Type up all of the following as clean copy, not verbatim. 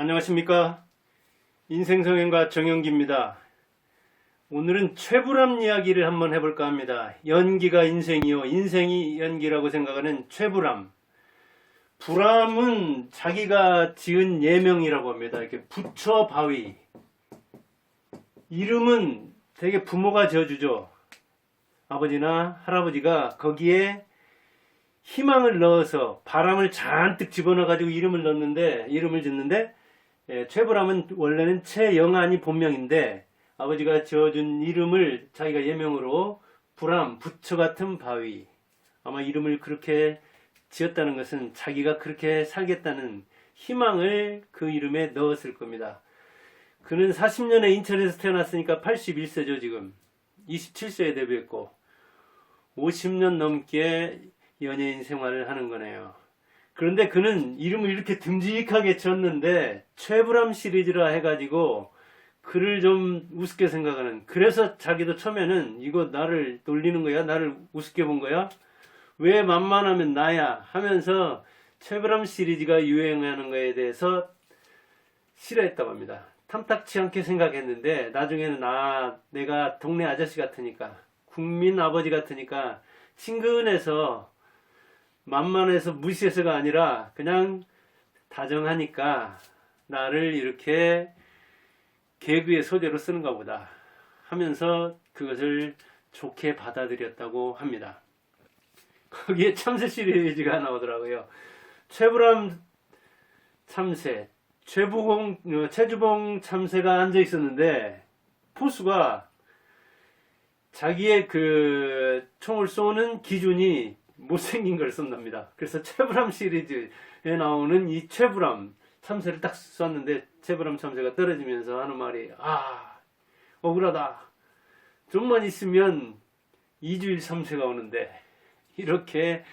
안녕하십니까. 인생성형가 정영기입니다. 오늘은 최불암 이야기를 한번 해볼까 합니다. 연기가 인생이요 인생이 연기라고 생각하는 최불암. 불암은 자기가 지은 예명이라고 합니다. 이렇게 부처바위. 이름은 되게 부모가 지어주죠. 아버지나 할아버지가 거기에 희망을 넣어서 바람을 잔뜩 집어넣어 가지고 이름을 짓는데 최불암은 원래는 최영안이 본명인데 아버지가 지어준 이름을 자기가 예명으로 불암, 부처 같은 바위. 아마 이름을 그렇게 지었다는 것은 자기가 그렇게 살겠다는 희망을 그 이름에 넣었을 겁니다. 그는 40년에 인천에서 태어났으니까 81세죠 지금. 27세에 데뷔했고 50년 넘게 연예인 생활을 하는 거네요. 그런데 그는 이름을 이렇게 듬직하게 지었는데 최불암 시리즈라 해가지고 그를 좀 우습게 생각하는, 그래서 자기도 처음에는 이거 나를 놀리는 거야? 나를 우습게 본 거야? 왜 만만하면 나야? 하면서 최불암 시리즈가 유행하는 거에 대해서 싫어했다고 합니다. 탐탁치 않게 생각했는데 나중에는 내가 동네 아저씨 같으니까, 국민 아버지 같으니까 친근해서 만만해서 무시해서가 아니라 그냥 다정하니까 나를 이렇게 개그의 소재로 쓰는가 보다 하면서 그것을 좋게 받아들였다고 합니다. 거기에 참새 시리즈가 나오더라고요. 최불암 참새, 최주봉 참새가 앉아 있었는데 포수가 자기의 그 총을 쏘는 기준이 못생긴 걸 쏜답니다. 그래서 최불암 시리즈에 나오는 이 최불암 참새를 딱 쐈는데 최불암 참새가 떨어지면서 하는 말이 억울하다. 좀만 있으면 이주일 참새가 오는데 이렇게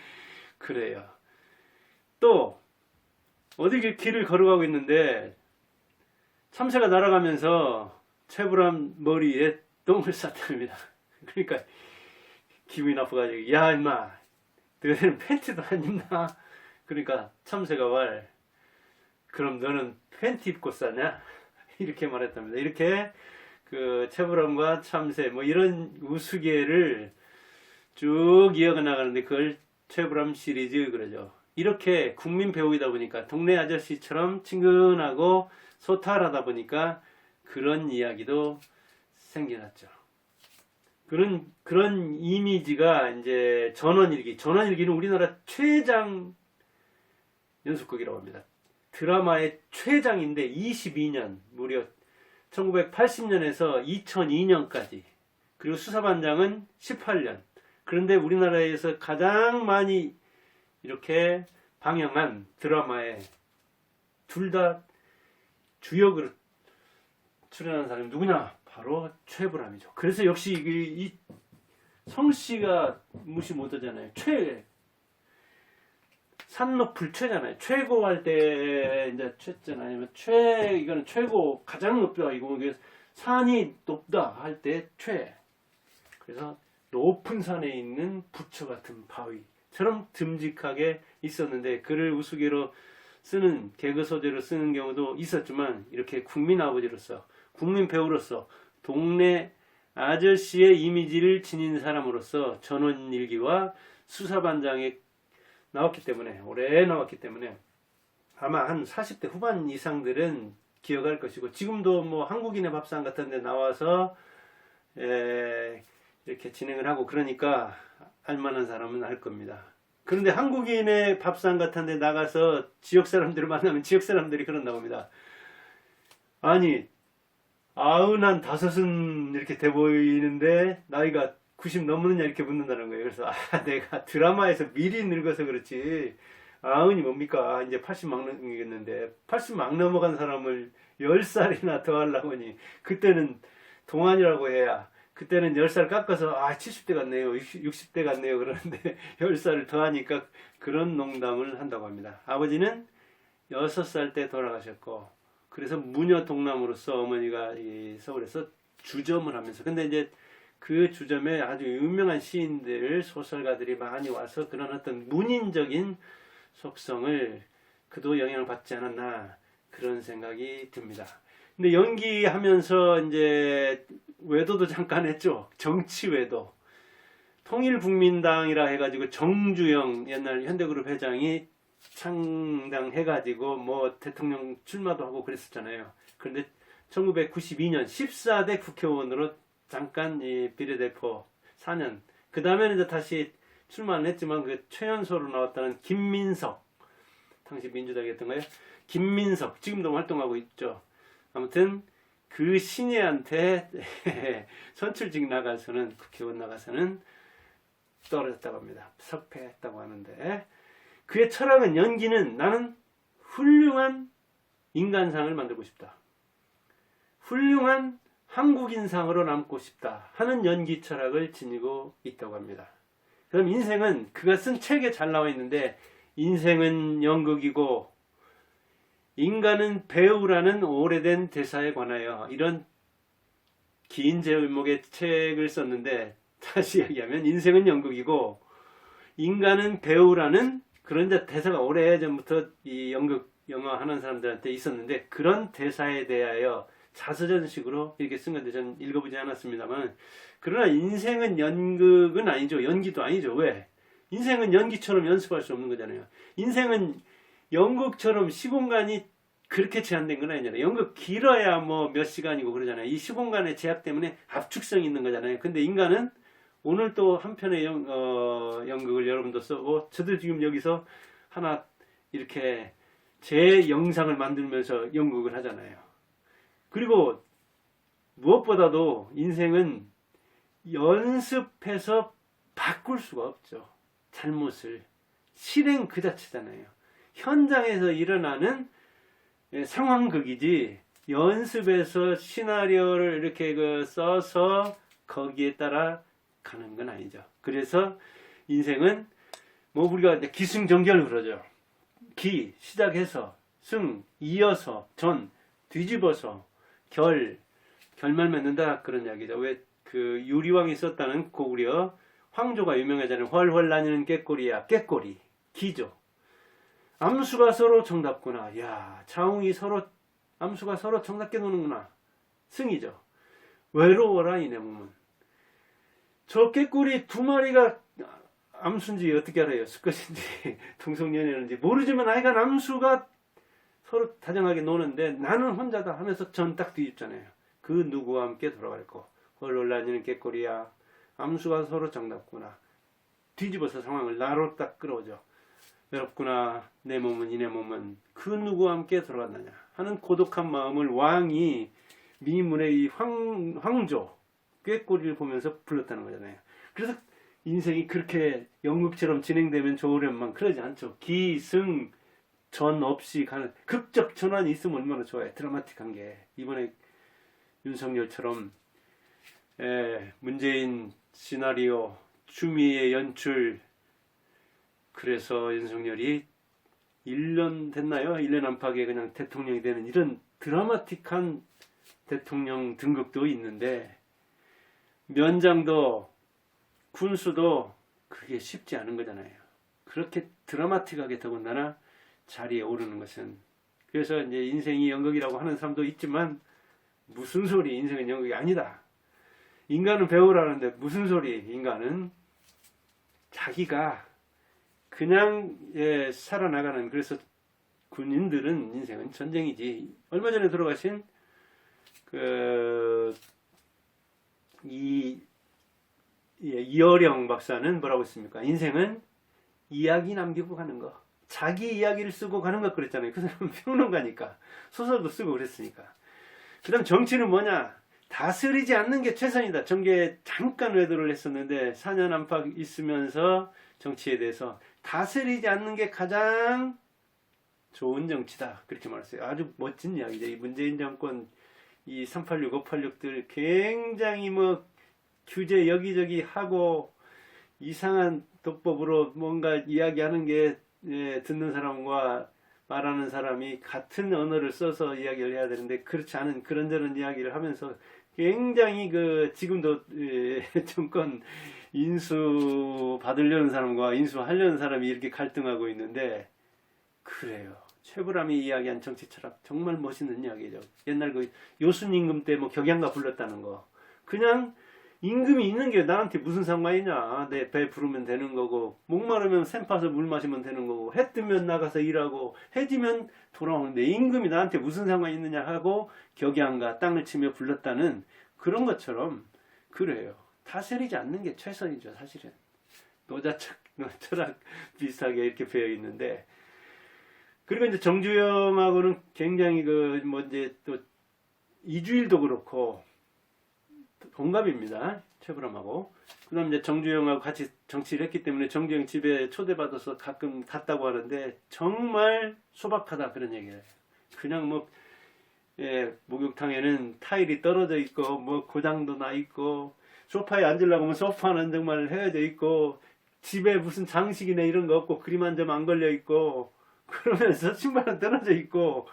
그래요. 또 어디 길을 걸어가고 있는데 참새가 날아가면서 최불암 머리에 똥을 쌌답니다. 그러니까 기분이 나빠가지고 야 임마 너희는 팬티도 안 입나? 그러니까 참새가 그럼 너는 팬티 입고 싸냐? 이렇게 말했답니다. 이렇게 그 최불암과 참새 뭐 이런 우스개를 쭉 이어가 나가는데 그걸 최불암 시리즈 그러죠. 이렇게 국민 배우이다 보니까 동네 아저씨처럼 친근하고 소탈하다 보니까 그런 이야기도 생겨났죠. 그런 이미지가 이제 전원일기는 우리나라 최장 연속극이라고 합니다. 드라마의 최장인데 22년, 무려 1980년에서 2002년까지. 그리고 수사반장은 18년. 그런데 우리나라에서 가장 많이 이렇게 방영한 드라마에 둘 다 주역으로 출연한 사람이 누구냐? 바로 최불암이죠. 그래서 역시 이 성씨가 무시 못하잖아요. 산 높을 최잖아요. 최고 할 때 이제 최잖아요. 이거는 최고 가장 높다 이거. 산이 높다 할 때 최. 그래서 높은 산에 있는 부처 같은 바위처럼 듬직하게 있었는데 그를 우스개로 쓰는 개그 소재로 쓰는 경우도 있었지만 이렇게 국민 아버지로서 국민 배우로서 동네 아저씨의 이미지를 지닌 사람으로서 전원일기와 수사반장에 나왔기 때문에 오래 나왔기 때문에 아마 한 40대 후반 이상들은 기억할 것이고 지금도 뭐 한국인의 밥상 같은 데 나와서 이렇게 진행을 하고 그러니까 알만한 사람은 알 겁니다. 그런데 한국인의 밥상 같은 데 나가서 지역 사람들을 만나면 지역 사람들이 그런다고 합니다. 아니 95은 이렇게 돼 보이는데 나이가 90 넘느냐 이렇게 묻는다는 거예요. 그래서 내가 드라마에서 미리 늙어서 그렇지 90이 뭡니까? 이제 80 막 넘겠는데 80 막 넘어간 사람을 10살이나 더 하려고 하니 그때는 동안이라고 해야 그때는 10살 깎아서 70대 같네요 60대 같네요 그러는데 10살을 더 하니까 그런 농담을 한다고 합니다. 아버지는 6살 때 돌아가셨고 그래서 무녀 동남으로서 어머니가 이 서울에서 주점을 하면서 근데 이제 그 주점에 아주 유명한 시인들 소설가들이 많이 와서 그런 어떤 문인적인 속성을 그도 영향을 받지 않았나 그런 생각이 듭니다. 근데 연기하면서 이제 외도도 잠깐 했죠. 정치 외도. 통일국민당이라 해가지고 정주영 옛날 현대그룹 회장이 창당해가지고 뭐 대통령 출마도 하고 그랬었잖아요. 그런데 1992년 14대 국회의원으로 잠깐 이 비례대표 4년. 그 다음에는 이제 다시 출마는 했지만 그 최연소로 나왔다는 김민석. 당시 민주당이었던가요? 김민석. 지금도 활동하고 있죠. 아무튼 그 신예한테 선출직 나가서는 국회의원 나가서는 떨어졌다고 합니다. 석패했다고 하는데 그의 철학은 연기는 나는 훌륭한 인간상을 만들고 싶다. 훌륭한 한국인상으로 남고 싶다 하는 연기 철학을 지니고 있다고 합니다. 그럼 인생은 그가 쓴 책에 잘 나와 있는데 인생은 연극이고 인간은 배우라는 오래된 대사에 관하여 이런 긴 제목의 책을 썼는데 다시 이야기하면 인생은 연극이고 인간은 배우라는 그런 대사가 오래전부터 이 연극 영화 하는 사람들한테 있었는데 그런 대사에 대하여 자서전식으로 이렇게 쓴 건데 저는 읽어보지 않았습니다만 그러나 인생은 연극은 아니죠. 연기도 아니죠. 왜? 인생은 연기처럼 연습할 수 없는 거잖아요. 인생은 연극처럼 시공간이 그렇게 제한된 건 아니잖아요. 연극 길어야 뭐 몇 시간이고 그러잖아요. 이 시공간의 제약 때문에 압축성이 있는 거잖아요. 근데 인간은 오늘 또 한 편의 연극을 여러분도 쓰고 저도 지금 여기서 하나 이렇게 제 영상을 만들면서 연극을 하잖아요. 그리고 무엇보다도 인생은 연습해서 바꿀 수가 없죠. 잘못을. 실행 그 자체잖아요. 현장에서 일어나는 상황극이지 연습해서 시나리오를 이렇게 써서 거기에 따라 가는 건 아니죠. 그래서 인생은 뭐 우리가 기승전결 그러죠. 기 시작해서 승 이어서 전 뒤집어서 결말 맺는다 그런 이야기죠. 왜 그 유리왕이 썼다는 고구려 황조가 유명하잖아요. 훨훨 나뉘는 꾀꼬리야. 꾀꼬리 기죠. 암수가 서로 정답구나. 야, 자웅이 암수가 서로 정답게 노는구나. 승이죠. 외로워라 이내 몸은. 저 꾀꼬리 두 마리가 암수인지 어떻게 알아요? 수컷인지 동성연애인지 모르지만 하여간 암수가 서로 다정하게 노는데 나는 혼자다 하면서 전 딱 뒤집잖아요. 그 누구와 함께 돌아갈 거. 훨훨 나뉘는 꾀꼬리야. 암수가 서로 정답구나. 뒤집어서 상황을 나로 딱 끌어오죠. 외롭구나. 내 몸은 이내 몸은 그 누구와 함께 돌아간다냐 하는 고독한 마음을 왕이 미문의 이 황조 꾀꼬리를 보면서 불렀다는 거잖아요. 그래서 인생이 그렇게 연극처럼 진행되면 좋으련만 그러지 않죠. 기승 전 없이 가는 극적 전환이 있으면 얼마나 좋아요. 드라마틱한 게 이번에 윤석열처럼 문재인 시나리오 추미애 연출 그래서 윤석열이 1년 됐나요? 1년 안팎에 그냥 대통령이 되는 이런 드라마틱한 대통령 등극도 있는데 면장도 군수도 그게 쉽지 않은 거잖아요. 그렇게 드라마틱하게 더군다나 자리에 오르는 것은 그래서 이제 인생이 연극이라고 하는 사람도 있지만 무슨 소리 인생은 연극이 아니다. 인간은 배우라는데 무슨 소리 인간은 자기가 그냥 살아나가는 그래서 군인들은 인생은 전쟁이지. 얼마 전에 돌아가신 이어령 박사는 뭐라고 했습니까? 인생은 이야기 남기고 가는 거. 자기 이야기를 쓰고 가는 것 그랬잖아요. 그 사람은 평론가니까. 소설도 쓰고 그랬으니까. 그 다음 정치는 뭐냐? 다스리지 않는 게 최선이다. 정계에 잠깐 외도를 했었는데 4년 안팎 있으면서 정치에 대해서 다스리지 않는 게 가장 좋은 정치다. 그렇게 말했어요. 아주 멋진 이야기죠. 이 문재인 정권 이 386, 586들 굉장히 뭐 규제 여기저기 하고 이상한 독법으로 뭔가 이야기하는 게 듣는 사람과 말하는 사람이 같은 언어를 써서 이야기를 해야 되는데 그렇지 않은 그런저런 이야기를 하면서 굉장히 지금도 정권 인수 받으려는 사람과 인수하려는 사람이 이렇게 갈등하고 있는데 그래요. 최불암이 이야기한 정치 철학 정말 멋있는 이야기죠. 옛날 그 요순 임금 때 뭐 격양가 불렀다는 거. 그냥 임금이 있는 게 나한테 무슨 상관이냐. 내 배 부르면 되는 거고, 목마르면 샘 파서 물 마시면 되는 거고, 해 뜨면 나가서 일하고, 해 지면 돌아오는데 임금이 나한테 무슨 상관이 있느냐 하고 격양가 땅을 치며 불렀다는 그런 것처럼 그래요. 다스리지 않는 게 최선이죠, 사실은. 노자철학 비슷하게 이렇게 배어 있는데, 그리고 이제 정주영하고는 굉장히 이제 또 이주일도 그렇고 동갑입니다. 최불암하고. 그 다음 이제 정주영하고 같이 정치를 했기 때문에 정주영 집에 초대받아서 가끔 갔다고 하는데 정말 소박하다 그런 얘기예요. 그냥 뭐, 목욕탕에는 타일이 떨어져 있고, 뭐 고장도 나 있고, 소파에 앉으려고 하면 소파는 정말 헤어져 있고, 집에 무슨 장식이나 이런 거 없고, 그림 한 점 안 걸려 있고, 그러면서 신발은 떨어져 있고,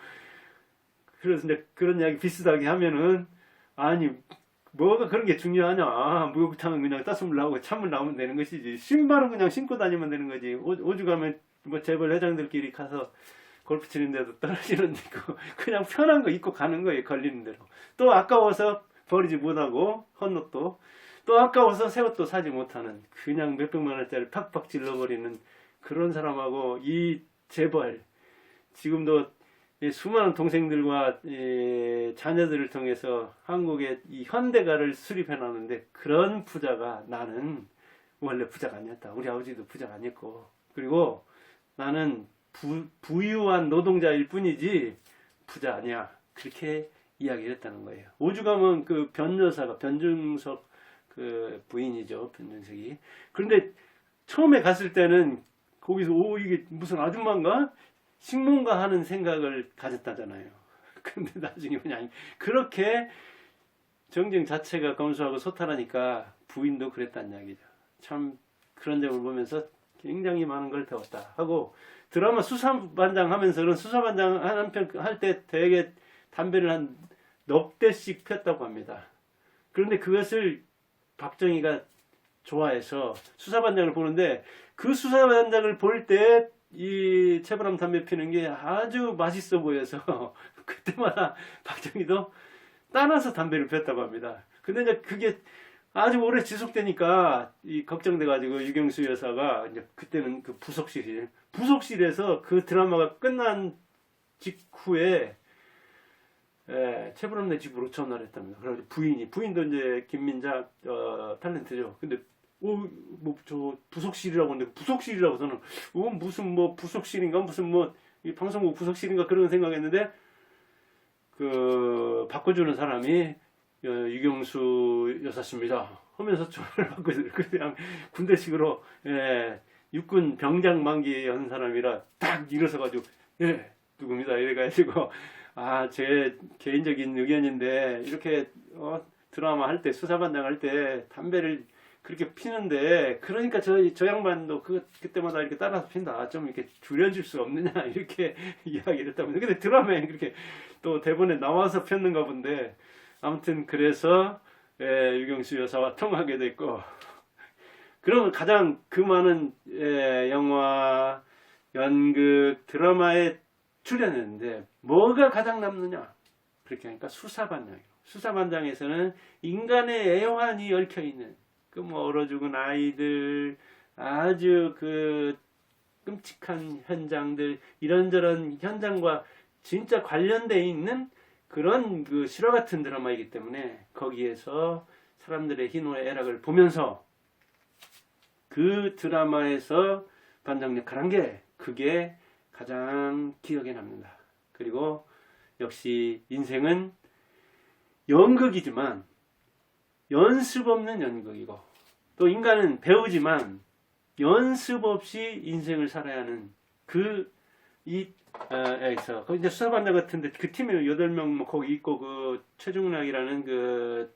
그래서 이제 그런 이야기 비슷하게 하면은, 아니, 뭐가 그런 게 중요하냐. 목욕탕은 그냥 따스물 나오고 찬물 나오면 되는 것이지. 신발은 그냥 신고 다니면 되는 거지. 오죽하면 뭐 재벌 회장들끼리 가서 골프 치는데도 떨어지는 데고 그냥 편한 거 입고 가는 거예요. 걸리는 대로. 또 아까워서 버리지 못하고 헌옷도 또 아까워서 새 옷도 사지 못하는 그냥 몇백만 원짜리 팍팍 질러버리는 그런 사람하고 이 재벌 지금도 수많은 동생들과 자녀들을 통해서 한국의 이 현대가를 수립해 놨는데 그런 부자가 나는 원래 부자가 아니었다. 우리 아버지도 부자가 아니었고 그리고 나는 부유한 노동자일 뿐이지 부자 아니야. 그렇게 이야기를 했다는 거예요. 오죽하면 그 변여사가 변중석 그 부인이죠. 변중석이. 그런데 처음에 갔을 때는 거기서 이게 무슨 아줌마인가? 식문가 하는 생각을 가졌다잖아요. 근데 나중에 그냥 그렇게 정정 자체가 검소하고 소탈하니까 부인도 그랬다는 이야기죠. 참 그런 점을 보면서 굉장히 많은 걸 배웠다 하고 드라마 수사반장 하면서는 수사반장 한 편 할 때 되게 담배를 한 넉 대씩 폈다고 합니다. 그런데 그것을 박정희가 좋아해서 수사반장을 보는데 그 수사반장을 볼 때 이 최불암 담배 피는 게 아주 맛있어 보여서 그때마다 박정희도 따라서 담배를 폈다고 합니다. 근데 이제 그게 아주 오래 지속되니까 이 걱정돼가지고 유경수 여사가 이제 그때는 그 부속실에서 그 드라마가 끝난 직후에 최불암네 집으로 전화를 했답니다. 그래서 부인도 이제 김민자 탤런트죠. 근데 뭐 저 부속실이라고 하는데 부속실이라고 저는 무슨 뭐 부속실인가 무슨 뭐 이 방송국 부속실인가 그런 생각했는데 그 바꿔주는 사람이 유경수 여사십니다 하면서 전화를 받고 그냥 군대식으로 육군 병장 만기 한 사람이라 딱 일어서가지고 누굽니다 이래가지고 제 개인적인 의견인데 이렇게 드라마 할 때 수사반장 할 때 담배를 그렇게 피는데 그러니까 저 양반도 그때마다 이렇게 따라서 핀다 좀 이렇게 줄여줄 수 없느냐 이렇게 이야기를 했다면서 근데 드라마에 그렇게 또 대본에 나와서 폈는가 본데 아무튼 그래서 유경수 여사와 통하게 됐고 그러면 가장 그 많은 영화 연극 드라마에 출연했는데 뭐가 가장 남느냐 그렇게 하니까 수사반장에서는 인간의 애환이 얽혀있는 그 뭐 얼어 죽은 아이들 아주 그 끔찍한 현장들 이런저런 현장과 진짜 관련돼 있는 그런 그 실화 같은 드라마이기 때문에 거기에서 사람들의 희노의 애락을 보면서 그 드라마에서 반장 역할한 게 그게 가장 기억에 남는다. 그리고 역시 인생은 연극이지만 연습 없는 연극이고 또 인간은 배우지만 연습 없이 인생을 살아야 하는 에서 이제 수사반장 같은데 그 팀에 8명 뭐 거기 있고 그 최중락이라는 그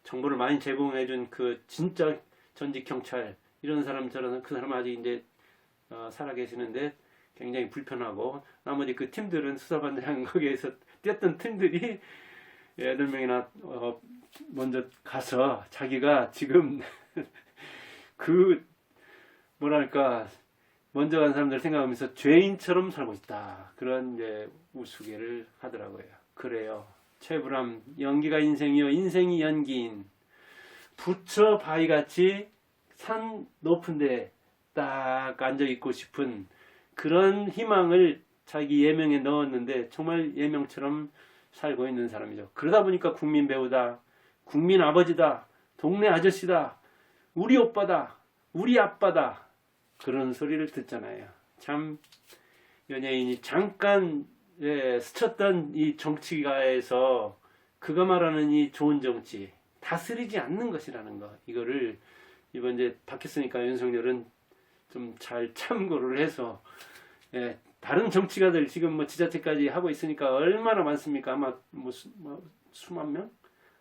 정보를 많이 제공해준 그 진짜 전직 경찰 이런 사람처럼 그 사람 아직 이제 살아 계시는데 굉장히 불편하고 나머지 그 팀들은 수사반장 거기에서 뛰었던 팀들이 8명이나 먼저 가서 자기가 지금 그 뭐랄까 먼저 간 사람들 생각하면서 죄인처럼 살고 있다. 그런 이제 우스개를 하더라고요. 그래요. 최불암, 연기가 인생이요, 인생이 연기인. 부처 바위같이 산 높은데 딱 앉아 있고 싶은 그런 희망을 자기 예명에 넣었는데 정말 예명처럼 살고 있는 사람이죠. 그러다 보니까 국민 배우다, 국민 아버지다, 동네 아저씨다, 우리 오빠다, 우리 아빠다, 그런 소리를 듣잖아요. 참 연예인이 잠깐 스쳤던 이 정치가에서 그가 말하는 이 좋은 정치, 다스리지 않는 것이라는 거, 이거를 이번 이제 바뀌었으니까 윤석열은 좀 잘 참고를 해서, 다른 정치가들 지금 뭐 지자체까지 하고 있으니까 얼마나 많습니까? 아마 뭐 수만 명?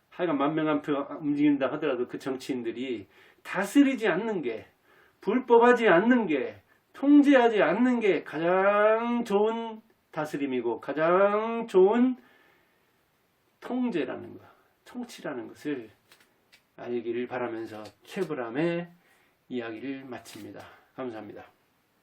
하여간 10,000명 한 표 움직인다 하더라도 그 정치인들이 다스리지 않는 게, 불법하지 않는 게, 통제하지 않는 게 가장 좋은 다스림이고 가장 좋은 통제라는 것, 통치라는 것을 알기를 바라면서 최불암의 이야기를 마칩니다. 감사합니다.